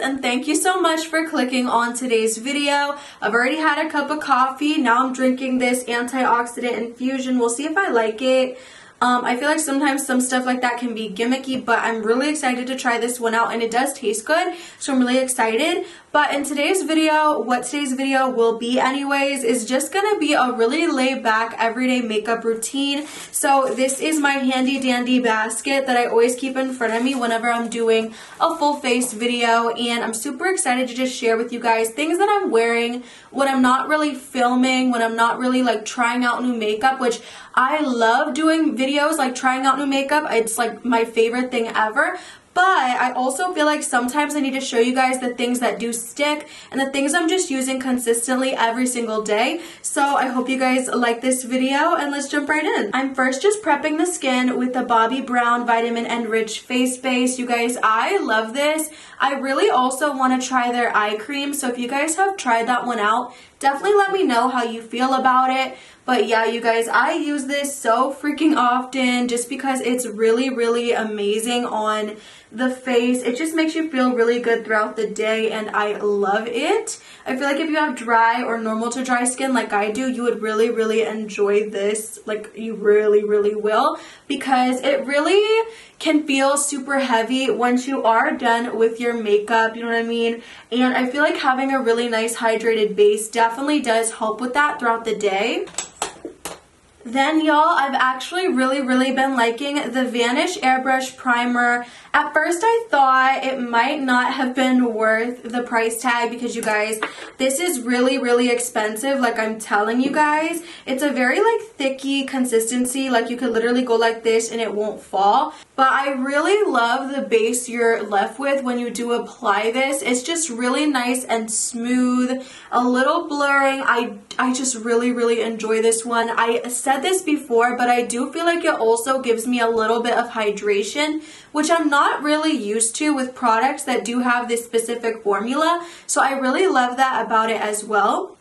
and thank you so much for clicking on today's video. I've already had a cup of coffee. Now I'm drinking this antioxidant infusion. We'll see if I like it. I feel like sometimes some stuff like that can be gimmicky, but I'm really excited to try this one out, and it does taste good, so I'm really excited. But in today's video, what today's video will be anyways, is just gonna be a really laid back everyday makeup routine. So this is my handy dandy basket that I always keep in front of me whenever I'm doing a full face video, and I'm super excited to just share with you guys things that I'm wearing when I'm not really filming, when I'm not really like trying out new makeup, which I love doing videos like trying out new makeup. It's like my favorite thing ever. But I also feel like sometimes I need to show you guys the things that do stick and the things I'm just using consistently every single day. So I hope you guys like this video, and let's jump right in. I'm first just prepping the skin with the Bobbi Brown Vitamin Enriched Face Base. You guys, I love this. I really also want to try their eye cream. So if you guys have tried that one out, definitely let me know how you feel about it. But yeah, you guys, I use this so freaking often just because it's really, really amazing on the face. It just makes you feel really good throughout the day, and I love it. I feel like if you have dry or normal to dry skin like I do, you would really, really enjoy this. Like, you really, really will, because it really can feel super heavy once you are done with your makeup, you know what I mean? And I feel like having a really nice hydrated base definitely does help with that throughout the day. Then y'all, I've actually really been liking the Vanish Airbrush Primer. At first I thought it might not have been worth the price tag because you guys, this is really expensive, like I'm telling you guys. It's a very like thicky consistency, like you could literally go like this and it won't fall. But I really love the base you're left with when you do apply this. It's just really nice and smooth, a little blurring. I just really enjoy this one. I said this before, but I do feel like it also gives me a little bit of hydration, which I'm not really used to with products that do have this specific formula. So I really love that about it as well.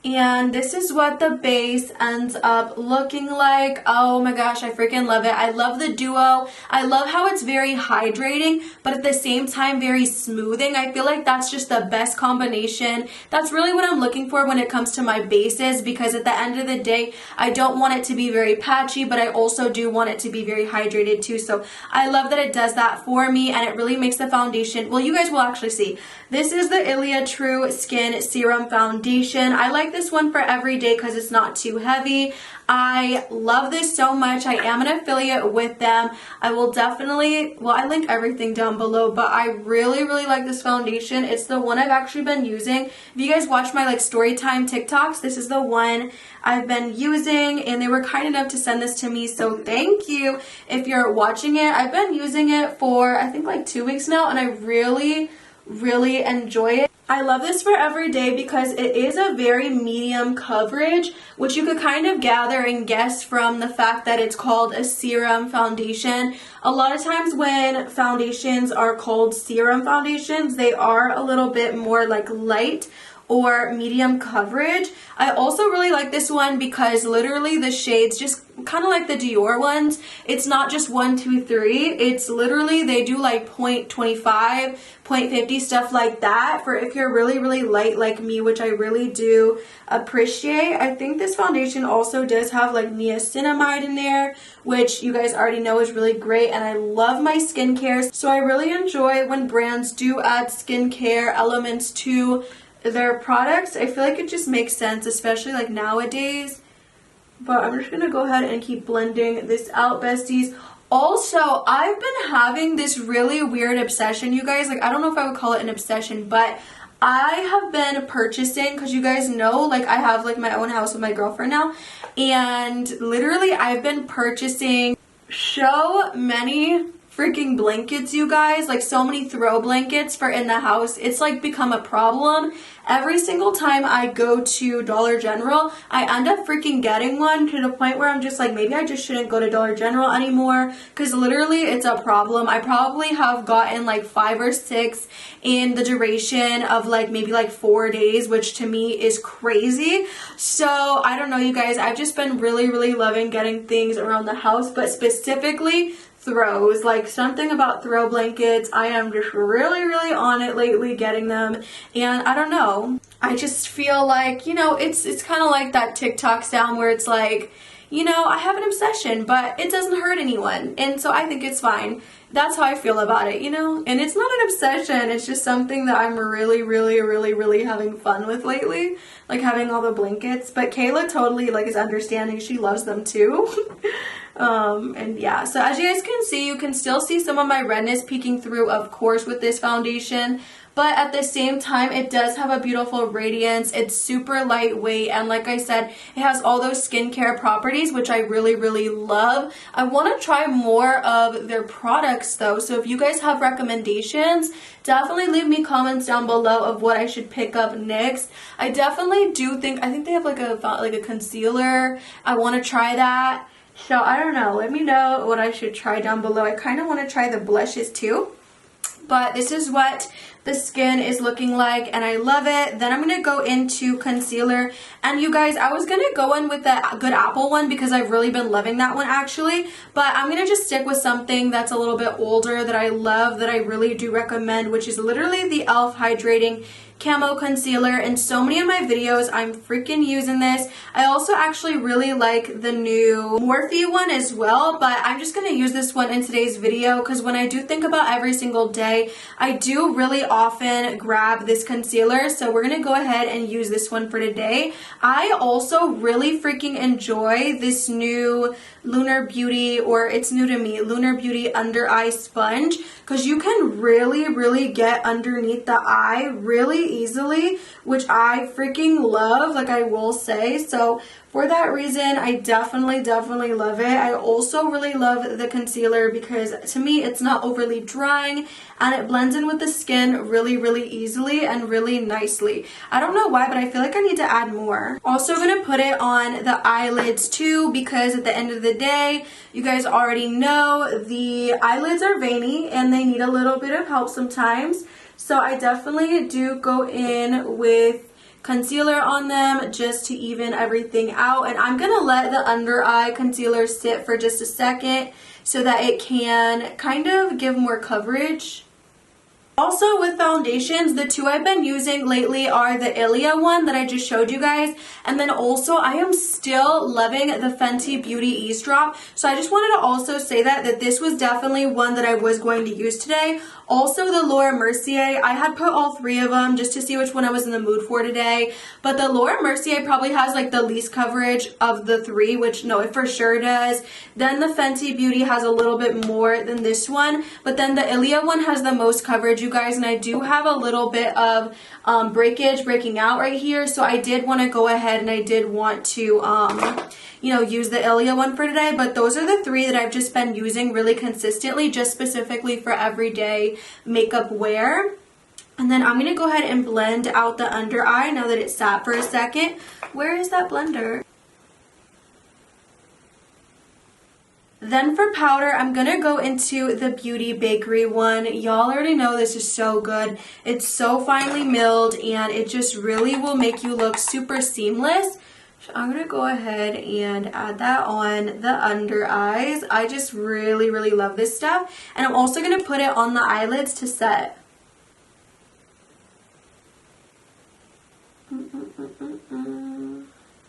And this is what the base ends up looking like. Oh my gosh, I freaking love it. I love the duo. I love how it's very hydrating, but at the same time very smoothing. I feel like that's just the best combination. That's really what I'm looking for when it comes to my bases, because at the end of the day, I don't want it to be very patchy, but I also do want it to be very hydrated too. So I love that it does that for me, and it really makes the foundation, well, you guys will actually see. This is the Ilia True Skin Serum Foundation. I like this one for every day because it's not too heavy. I love this so much. I am an affiliate with them. I will definitely, well, I link everything down below, but I really like this foundation. It's the one I've actually been using. If you guys watch my like story time TikToks, this is the one I've been using, and they were kind enough to send this to me, so thank you if you're watching it. I've been using it for I think like 2 weeks now, and I really enjoy it. I love this for every day because it is a very medium coverage, which you could kind of gather and guess from the fact that it's called a serum foundation. A lot of times when foundations are called serum foundations, they are a little bit more like light or medium coverage. I also really like this one because literally the shades, just kind of like the Dior ones, it's not just 1, 2, 3. It's literally, they do like 0.25, 0.50, stuff like that, for if you're really light like me, which I really do appreciate. I think this foundation also does have like niacinamide in there, which you guys already know is really great, and I love my skincare, so I really enjoy when brands do add skincare elements to their products. I feel like it just makes sense, especially like nowadays. But I'm just gonna go ahead and keep blending this out, besties. Also, I've been having this really weird obsession, you guys. Like, I don't know if I would call it an obsession, but I have been purchasing, because you guys know, like, I have like my own house with my girlfriend now, and literally I've been purchasing so many freaking blankets, you guys. Like, so many throw blankets for in the house. It's like become a problem. Every single time I go to Dollar General, I end up freaking getting one, to the point where I'm just like, maybe I just shouldn't go to Dollar General anymore, because literally it's a problem. I probably have gotten like 5 or 6 in the duration of like maybe like 4 days, which to me is crazy. So I don't know, you guys, I've just been really loving getting things around the house, but specifically throws, like something about throw blankets. I am just really on it lately, getting them, and I don't know, I just feel like, you know, it's kind of like that TikTok sound where it's like, you know, I have an obsession, but it doesn't hurt anyone, and so I think it's fine. That's how I feel about it, you know? And it's not an obsession, it's just something that I'm really having fun with lately, like having all the blankets. But Kayla totally like is understanding, she loves them too. And yeah, so as you guys can see, you can still see some of my redness peeking through, of course, with this foundation. But at the same time, it does have a beautiful radiance. It's super lightweight, and like I said, it has all those skincare properties, which I really love. I want to try more of their products though, so if you guys have recommendations, definitely leave me comments down below of what I should pick up next. I definitely do think, I think they have like a concealer. I want to try that. So I don't know, let me know what I should try down below. I kind of want to try the blushes too. But this is what the skin is looking like, and I love it. Then I'm going to go into concealer. And you guys, I was going to go in with the Good Apple one because I've really been loving that one actually. But I'm going to just stick with something that's a little bit older that I love, that I really do recommend, which is literally the e.l.f. Hydrating Camo Concealer. In so many of my videos, I'm freaking using this. I also actually really like the new Morphe one as well, but I'm just going to use this one in today's video because when I do think about every single day, I do really often grab this concealer, so we're going to go ahead and use this one for today. I also really freaking enjoy this new Lunar Beauty, or it's new to me, Lunar Beauty Under Eye Sponge, because you can really get underneath the eye really easily, which I freaking love, like I will say. So for that reason, I definitely love it. I also really love the concealer because to me it's not overly drying and it blends in with the skin really easily and really nicely. I don't know why, but I feel like I need to add more. Also going to put it on the eyelids too, because at the end of the day, you guys already know the eyelids are veiny and they need a little bit of help sometimes. So I definitely do go in with concealer on them just to even everything out, and I'm gonna let the under eye concealer sit for just a second so that it can kind of give more coverage. Also with foundations, the two I've been using lately are the Ilia one that I just showed you guys, and then also I am still loving the Fenty Beauty Eavesdrop. So I just wanted to also say that this was definitely one that I was going to use today. Also the Laura Mercier, I had put all three of them just to see which one I was in the mood for today, but the Laura Mercier probably has like the least coverage of the three, which no, it for sure does. Then the Fenty Beauty has a little bit more than this one, but then the Ilia one has the most coverage, you guys, and I do have a little bit of breaking out right here, so I did want to go ahead and I did want to you know, use the Ilia one for today. But those are the three that I've just been using really consistently, just specifically for everyday makeup wear. And then I'm going to go ahead and blend out the under eye now that it's sat for a second. Where is that blender? Then for powder, I'm going to go into the Beauty Bakerie one. Y'all already know this is so good. It's so finely milled and it just really will make you look super seamless. So I'm going to go ahead and add that on the under eyes. I just really love this stuff. And I'm also going to put it on the eyelids to set.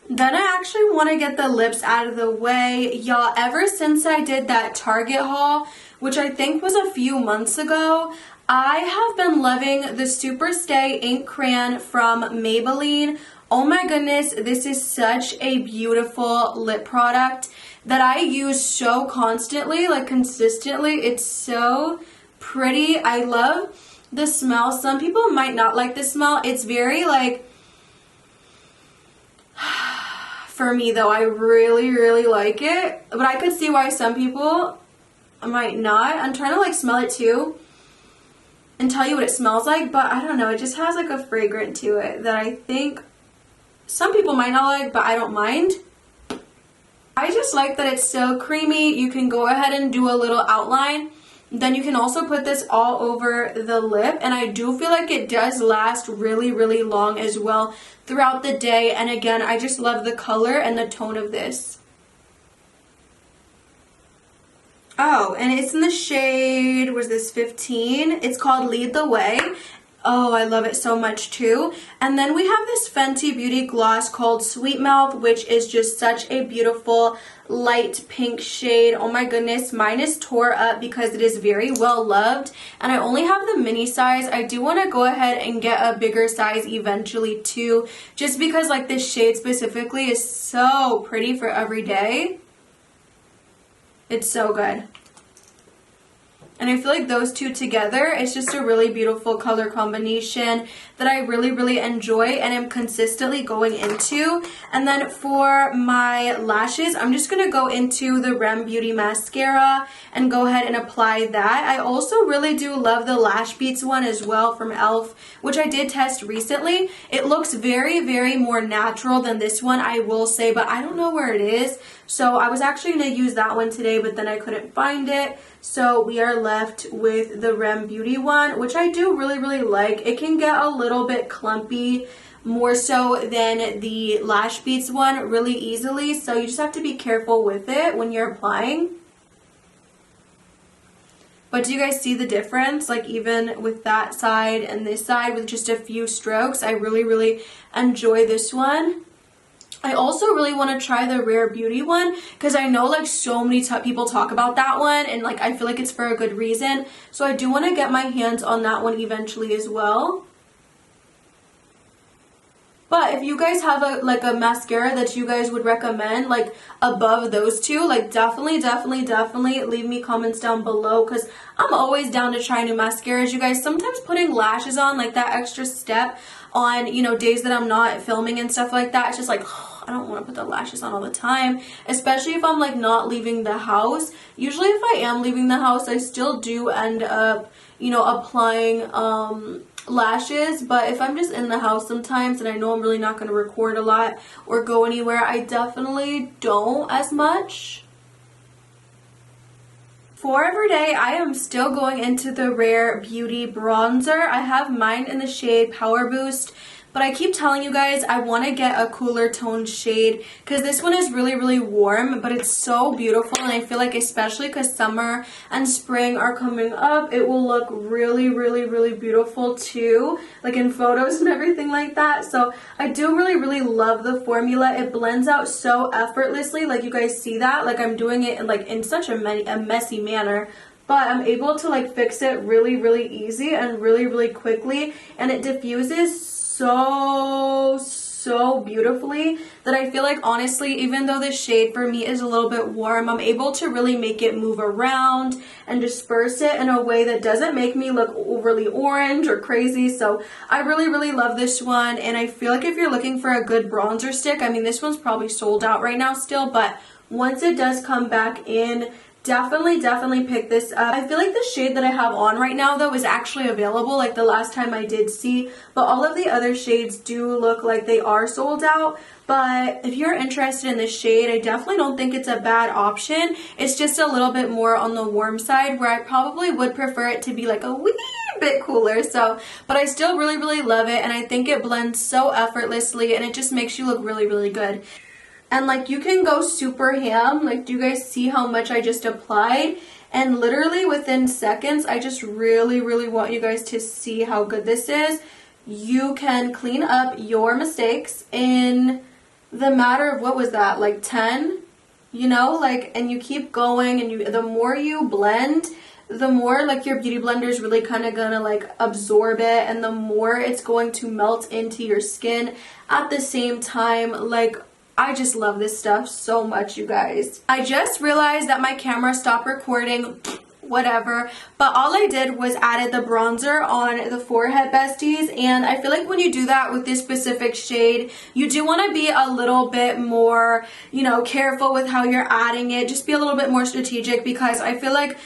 Then I actually want to get the lips out of the way. Y'all, ever since I did that Target haul, which I think was a few months ago, I have been loving the Super Stay Ink Crayon from Maybelline. Oh my goodness, this is such a beautiful lip product that I use so constantly, like consistently. It's so pretty. I love the smell. Some people might not like the smell. It's very like, for me though, I really like it. But I could see why some people might not. I'm trying to like smell it too and tell you what it smells like, but I don't know. It just has like a fragrance to it that I think some people might not like, but I don't mind. I just like that it's so creamy. You can go ahead and do a little outline. Then you can also put this all over the lip, and I do feel like it does last really long as well throughout the day. And again, I just love the color and the tone of this. Oh, and it's in the shade, was this 15? It's called Lead the Way. Oh, I love it so much too. And then we have this Fenty Beauty gloss called Sweet Mouth, which is just such a beautiful light pink shade. Oh my goodness, mine is tore up because it is very well loved. And I only have the mini size. I do want to go ahead and get a bigger size eventually too, just because like this shade specifically is so pretty for every day. It's so good. And I feel like those two together, it's just a really beautiful color combination that I really, really enjoy and am consistently going into. And then for my lashes, I'm just going to go into the Rem Beauty Mascara and go ahead and apply that. I also really do love the Lash Beats one as well from e.l.f., which I did test recently. It looks very, very more natural than this one, I will say, but I don't know where it is. So I was actually going to use that one today, but then I couldn't find it. So we are left with the Rem Beauty one, which I do really, really like. It can get a little bit clumpy, more so than the Lash Beats one, really easily. So you just have to be careful with it when you're applying. But do you guys see the difference? Like even with that side and this side with just a few strokes, I really, really enjoy this one. I also really want to try the Rare Beauty one because I know like so many people talk about that one and like I feel like it's for a good reason. So I do want to get my hands on that one eventually as well. But if you guys have a mascara that you guys would recommend like above those two, like definitely leave me comments down below because I'm always down to try new mascaras. You guys, sometimes putting lashes on, like that extra step on, you know, days that I'm not filming and stuff like that, it's just like, I don't want to put the lashes on all the time, especially if I'm like not leaving the house. Usually if I am leaving the house, I still do end up, you know, applying lashes, but if I'm just in the house sometimes and I know I'm really not going to record a lot or go anywhere, I definitely don't as much. For everyday, I am still going into the Rare Beauty bronzer. I have mine in the shade Power Boost, but I keep telling you guys I want to get a cooler toned shade because this one is really, really warm, but it's so beautiful, and I feel like especially because summer and spring are coming up, it will look really, really, really beautiful too, like in photos and everything like that. So I do really, really love the formula. It blends out so effortlessly, like you guys see that, like I'm doing it in such a messy manner, but I'm able to like fix it really, really easy and really, really quickly, and it diffuses so beautifully that I feel like honestly, even though this shade for me is a little bit warm, I'm able to really make it move around and disperse it in a way that doesn't make me look overly orange or crazy. So I really, really love this one, and I feel like if you're looking for a good bronzer stick, I mean this one's probably sold out right now still, but once it does come back in, definitely pick this up. I feel like the shade that I have on right now though is actually available like the last time I did see, but all of the other shades do look like they are sold out. But if you're interested in this shade, I definitely don't think it's a bad option. It's just a little bit more on the warm side where I probably would prefer it to be like a wee bit cooler. So, but I still really, really love it, and I think it blends so effortlessly and it just makes you look really, really good. And like you can go super ham. Like, do you guys see how much I just applied? And literally within seconds, I just really, really want you guys to see how good this is. You can clean up your mistakes in the matter of, what was that, like 10? You know, like, and you keep going, and the more you blend, the more like your beauty blender is really kind of gonna like absorb it, and the more it's going to melt into your skin at the same time. Like, I just love this stuff so much, you guys. I just realized that my camera stopped recording, whatever, but all I did was added the bronzer on the forehead, besties, and I feel like when you do that with this specific shade, you do want to be a little bit more, you know, careful with how you're adding it. Just be a little bit more strategic, because I feel like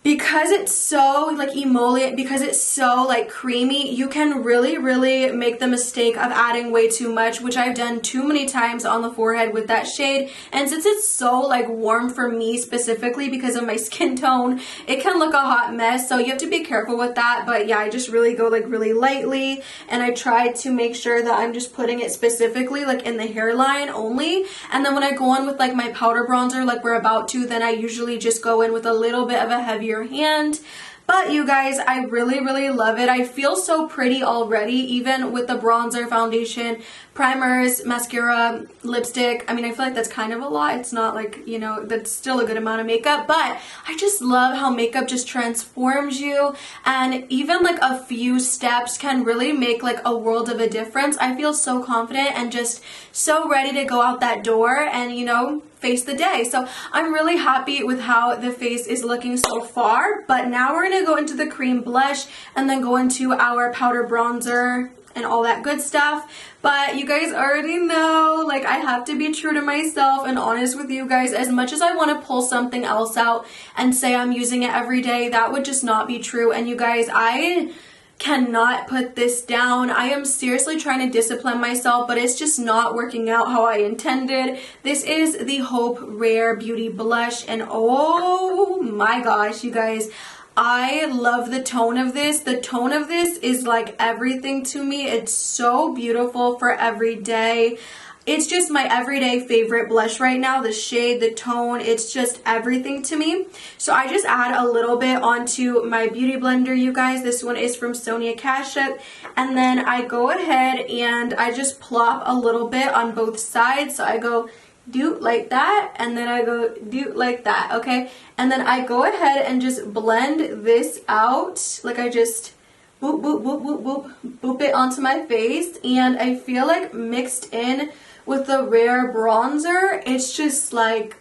because it's so like emollient, because it's so like creamy, you can really make the mistake of adding way too much, which I've done too many times on the forehead with that shade. And since it's so like warm for me specifically because of my skin tone, it can look a hot mess, so you have to be careful with that. But yeah, I just really go like really lightly, and I try to make sure that I'm just putting it specifically like in the hairline only. And then when I go on with like my powder bronzer like we're about to, then I usually just go in with a little bit of a heavier hand. But you guys, I really love it. I feel so pretty already, even with the bronzer, foundation, primers, mascara, lipstick. I mean, I feel like that's kind of a lot. It's not like, you know, that's still a good amount of makeup, but I just love how makeup just transforms you, and even like a few steps can really make like a world of a difference. I feel so confident and just so ready to go out that door and, you know, face the day. So I'm really happy with how the face is looking so far. But now we're gonna go into the cream blush and then go into our powder bronzer and all that good stuff. But you guys already know, like, I have to be true to myself and honest with you guys. As much as I want to pull something else out and say I'm using it every day, that would just not be true. And you guys, I cannot put this down. I am seriously trying to discipline myself, but it's just not working out how I intended. This is the Hope Rare Beauty Blush, and oh my gosh, you guys, I love the tone of this. The tone of this is like everything to me. It's so beautiful for every day. It's just my everyday favorite blush right now. The shade, the tone, it's just everything to me. So I just add a little bit onto my beauty blender, you guys. This one is from Sonia Kashuk. And then I go ahead and I just plop a little bit on both sides. So I go do like that, and then I go do like that, okay? And then I go ahead and just blend this out. Like I just boop, boop, boop, boop, boop, boop it onto my face. And I feel like mixed in with the Rare bronzer, it's just like,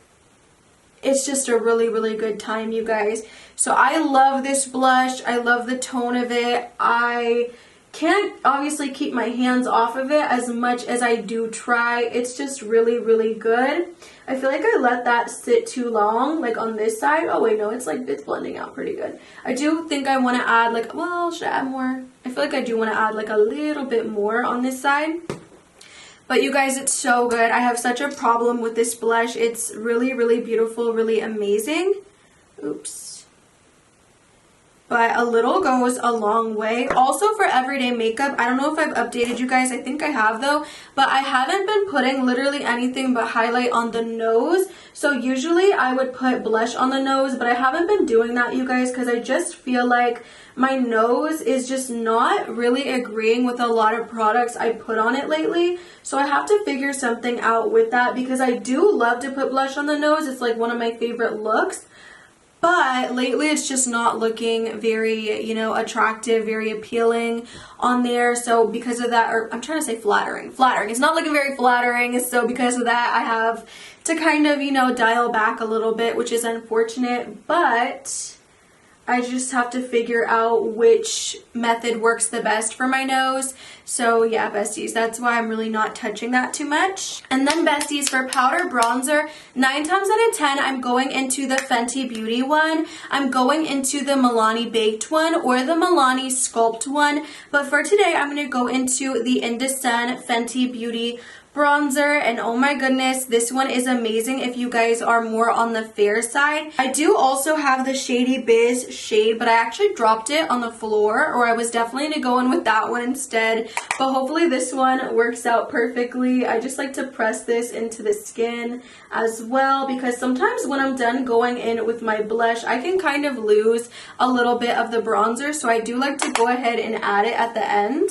it's just a really good time, you guys. So I love this blush. I love the tone of it. I can't obviously keep my hands off of it as much as I do try. It's just really good. I feel like I let that sit too long, like on this side. Oh wait, no, it's like, it's blending out pretty good. I do think I want to add like, well, should I add more? I feel like I do want to add like a little bit more on this side. But you guys, it's so good. I have such a problem with this blush. It's really beautiful, really amazing. Oops. But a little goes a long way. Also for everyday makeup, I don't know if I've updated you guys. I think I have though. But I haven't been putting literally anything but highlight on the nose. So usually I would put blush on the nose, but I haven't been doing that, you guys, because I just feel like my nose is just not really agreeing with a lot of products I put on it lately. So I have to figure something out with that, because I do love to put blush on the nose. It's like one of my favorite looks. But lately it's just not looking very, you know, attractive, very appealing on there. So because of that, or I'm trying to say flattering. Flattering. It's not looking very flattering. So because of that, I have to kind of, you know, dial back a little bit, which is unfortunate. But I just have to figure out which method works the best for my nose. So yeah, besties, that's why I'm really not touching that too much. And then besties, for powder bronzer, 9 times out of 10, I'm going into the Fenty Beauty one. I'm going into the Milani Baked one or the Milani Sculpt one. But for today, I'm going to go into the Indecent Fenty Beauty bronzer, and oh my goodness, this one is amazing if you guys are more on the fair side. I do also have the Shady Biz shade, but I actually dropped it on the floor, or I was definitely going to go in with that one instead, but hopefully this one works out perfectly. I just like to press this into the skin as well, because sometimes when I'm done going in with my blush, I can kind of lose a little bit of the bronzer, so I do like to go ahead and add it at the end.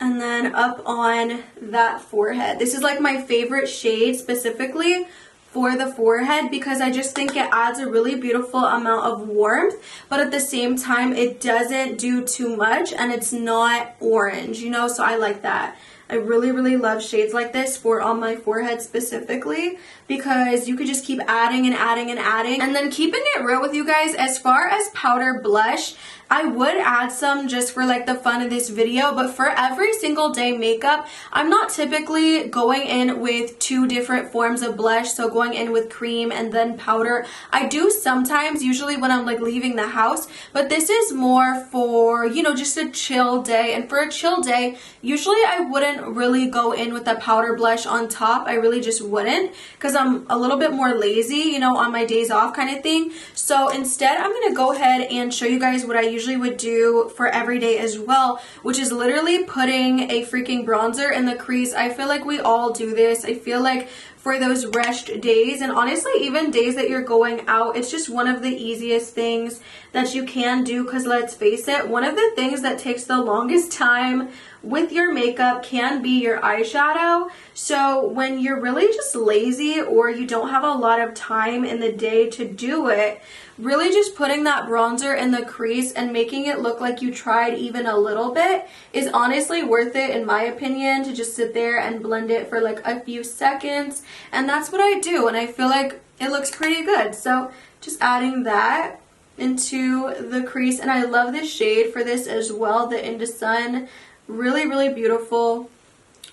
And then up on that forehead. This is like my favorite shade specifically for the forehead, because I just think it adds a really beautiful amount of warmth, but at the same time it doesn't do too much and it's not orange, you know, so I like that. I really love shades like this for on my forehead specifically, because you could just keep adding and adding and adding. And then keeping it real with you guys, as far as powder blush, I would add some just for like the fun of this video, but for every single day makeup, I'm not typically going in with 2 different forms of blush, so going in with cream and then powder. I do sometimes, usually when I'm like leaving the house, but this is more for, you know, just a chill day. And for a chill day, usually I wouldn't really go in with a powder blush on top. I really just wouldn't, because I'm a little bit more lazy, you know, on my days off kind of thing. So instead, I'm going to go ahead and show you guys what I usually would do for every day as well, which is literally putting a freaking bronzer in the crease. I feel like we all do this. I feel like for those rushed days, and honestly even days that you're going out, it's just one of the easiest things that you can do, because let's face it, one of the things that takes the longest time with your makeup can be your eyeshadow. So when you're really just lazy or you don't have a lot of time in the day to do it, really just putting that bronzer in the crease and making it look like you tried even a little bit is honestly worth it, in my opinion, to just sit there and blend it for like a few seconds. And that's what I do, and I feel like it looks pretty good. So just adding that into the crease, and I love this shade for this as well, the Into Sun. Really beautiful.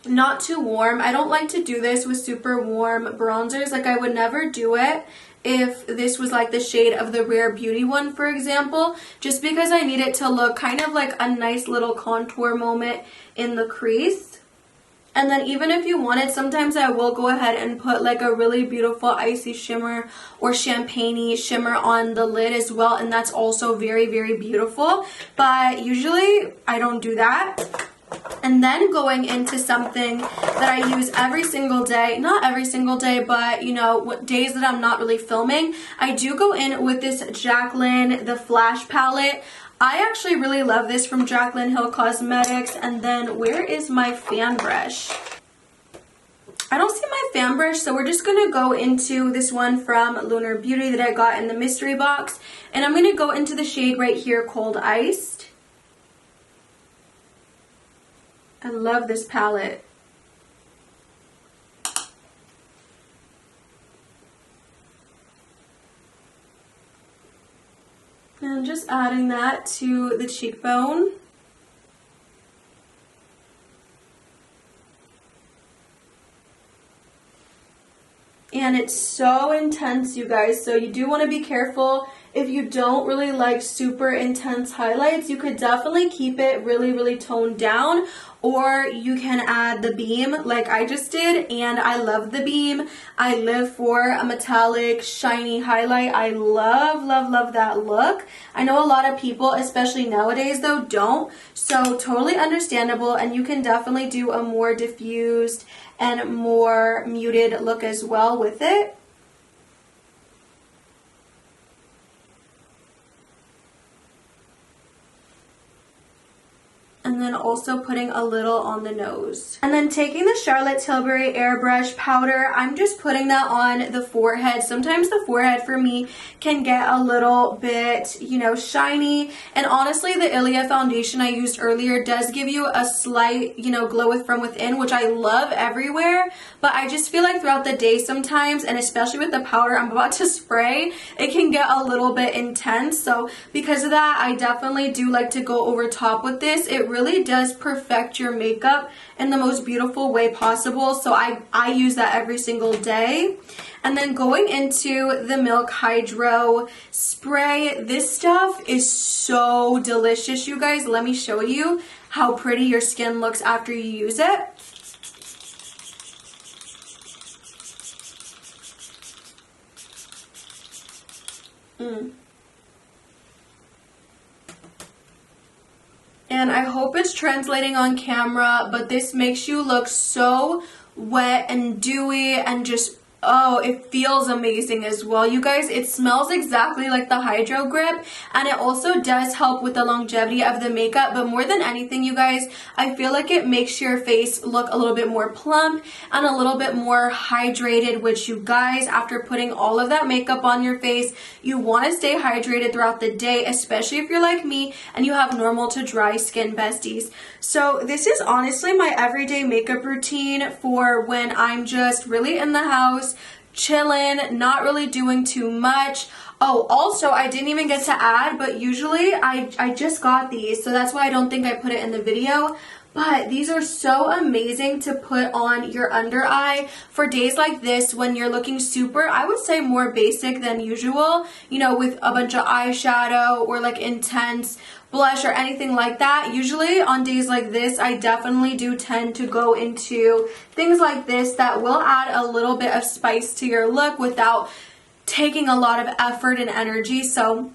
Not too warm. I don't like to do this with super warm bronzers. Like, I would never do it if this was like the shade of the Rare Beauty one, for example, just because I need it to look kind of like a nice little contour moment in the crease. And then even if you wanted, sometimes I will go ahead and put like a really beautiful icy shimmer or champagne-y shimmer on the lid as well, and that's also very beautiful. But usually I don't do that. And then going into something that I use every single day, not every single day, but you know, what days that I'm not really filming, I do go in with this Jaclyn, the Flash palette. I actually really love this from Jaclyn Hill Cosmetics. And then where is my fan brush? I don't see my fan brush, so we're just going to go into this one from Lunar Beauty that I got in the mystery box. And I'm going to go into the shade right here, Cold Iced. I love this palette. And just adding that to the cheekbone. And it's so intense, you guys, so you do want to be careful. If you don't really like super intense highlights, you could definitely keep it really toned down, or you can add the beam like I just did, and I love the beam. I live for a metallic shiny highlight. I love that look. I know a lot of people, especially nowadays though, don't, so totally understandable, and you can definitely do a more diffused and more muted look as well with it. And then also putting a little on the nose. And then taking the Charlotte Tilbury Airbrush powder, I'm just putting that on the forehead. Sometimes the forehead for me can get a little bit, you know, shiny. And honestly, the Ilia foundation I used earlier does give you a slight, you know, glow from within, which I love everywhere. But I just feel like throughout the day sometimes, and especially with the powder I'm about to spray, it can get a little bit intense. So because of that, I definitely do like to go over top with this. It really does perfect your makeup in the most beautiful way possible. So I use that every single day. And then going into the Milk Hydro spray, this stuff is so delicious, you guys. Let me show you how pretty your skin looks after you use it. And I hope it's translating on camera, but this makes you look so wet and dewy and just Oh, it feels amazing as well, you guys. It smells exactly like the Hydro Grip, and it also does help with the longevity of the makeup. But more than anything, you guys, I feel like it makes your face look a little bit more plump and a little bit more hydrated, which, you guys, after putting all of that makeup on your face, you want to stay hydrated throughout the day, especially if you're like me and you have normal to dry skin, besties. So this is honestly my everyday makeup routine for when I'm just really in the house, chilling, not really doing too much. Oh, also, I didn't even get to add, but usually I just got these, so that's why I don't think I put it in the video. But these are so amazing to put on your under eye for days like this when you're looking super, I would say, more basic than usual, you know, with a bunch of eyeshadow or like intense blush or anything like that. Usually on days like this, I definitely do tend to go into things like this that will add a little bit of spice to your look without taking a lot of effort and energy. So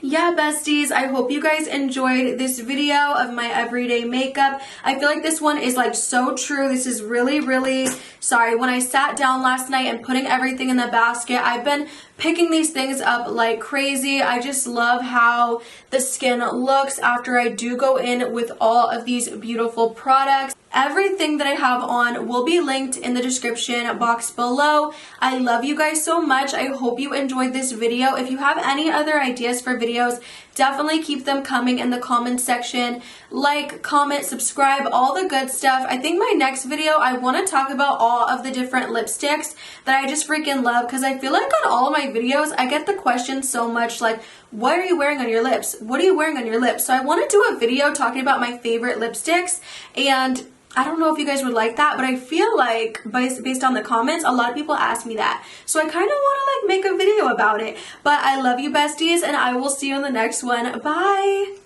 yeah, besties, I hope you guys enjoyed this video of my everyday makeup. I feel like this one is like so true. This is really, sorry, when I sat down last night and putting everything in the basket, I've been picking these things up like crazy. I just love how the skin looks after I do go in with all of these beautiful products. Everything that I have on will be linked in the description box below. I love you guys so much. I hope you enjoyed this video. If you have any other ideas for videos, definitely keep them coming in the comment section. Like, comment, subscribe, all the good stuff. I think my next video, I want to talk about all of the different lipsticks that I just freaking love, because I feel like on all of my videos, I get the question so much like, what are you wearing on your lips? What are you wearing on your lips? So I want to do a video talking about my favorite lipsticks, and I don't know if you guys would like that, but I feel like based on the comments, a lot of people ask me that. So I kind of want to like make a video about it. But I love you, besties, and I will see you in the next one. Bye!